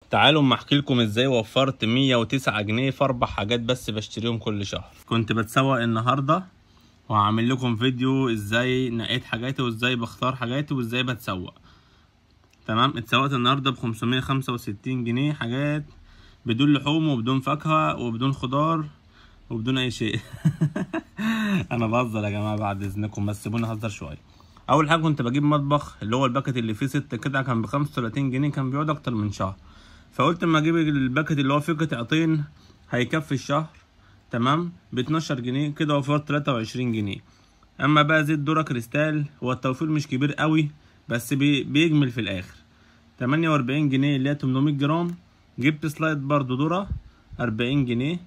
تعالوا اما احكي لكم ازاي وفرت 109 جنيه في 4 حاجات بس بشتريهم كل شهر. كنت بتسوق النهارده وهعمل لكم فيديو ازاي نقيت حاجاتي وازاي بختار حاجاتي وازاي بتسوق. تمام. اتسوقت النهارده ب 565 جنيه حاجات بدون لحوم وبدون فاكهه وبدون خضار وبدون اي شيء. انا بهزر يا جماعه بعد اذنكم، بس سيبوني اهزر شويه. اول حاجه كنت بجيب مطبخ اللي هو الباكت اللي فيه 6 قطع، كان ب 35 جنيه، كان بيقعد اكتر من شهر. فقلت اما اجيب الباكت اللي هو فيه قطعتين هيكفي الشهر. تمام. ب 12 جنيه كده وفرت 23 جنيه. اما بقى زيت ذرة كريستال هو التوفير مش كبير قوي بس بيجمل في الاخر. 48 جنيه اللي هي 800 جرام. جبت سلايد برضو ذرة 40 جنيه.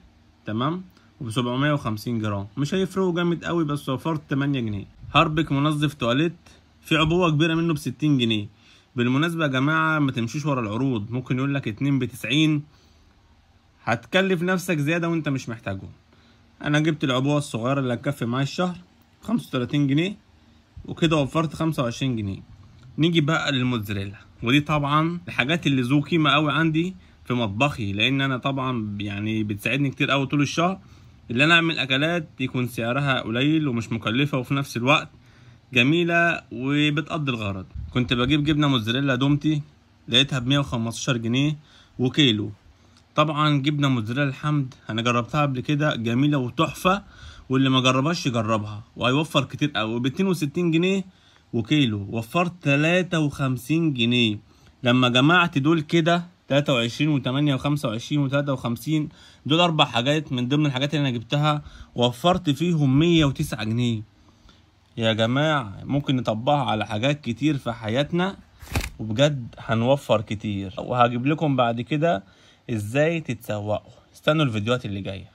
تمام. وب 750 جرام مش هيفرقوا جامد قوي بس وفرت 8 جنيه. هاربك منظف تواليت في عبوه كبيره منه ب 60 جنيه. بالمناسبه يا جماعه ما تمشيش ورا العروض، ممكن يقول لك 2 ب 90، هتكلف نفسك زياده وانت مش محتاجهم. انا جبت العبوه الصغيره اللي هتكفي معايا الشهر 35 جنيه وكده وفرت 25 جنيه. نيجي بقى للموتزاريلا، ودي طبعا الحاجات اللي ذو قيمه قوي عندي في مطبخي، لان انا طبعا يعني بتساعدني كتير قوي طول الشهر اللي انا اعمل اكلات يكون سعرها قليل ومش مكلفه وفي نفس الوقت جميله وبتقضي الغرض. كنت بجيب جبنه موتزاريلا دومتي لقيتها ب 115 جنيه وكيلو. طبعا جبنه موتزاريلا الحمد انا جربتها قبل كده، جميله وتحفه، واللي ما جربهاش يجربها وهيوفر كتير قوي. ب 62 جنيه وكيلو وفرت 53 جنيه. لما جمعت دول كده 23 و8 و25 و53 دول 4 حاجات من ضمن الحاجات اللي انا جبتها وفرت فيهم 109 جنيه. يا جماعة ممكن نطبقها على حاجات كتير في حياتنا وبجد هنوفر كتير، وهجيب لكم بعد كده ازاي تتسوقوا. استنوا الفيديوهات اللي جاية.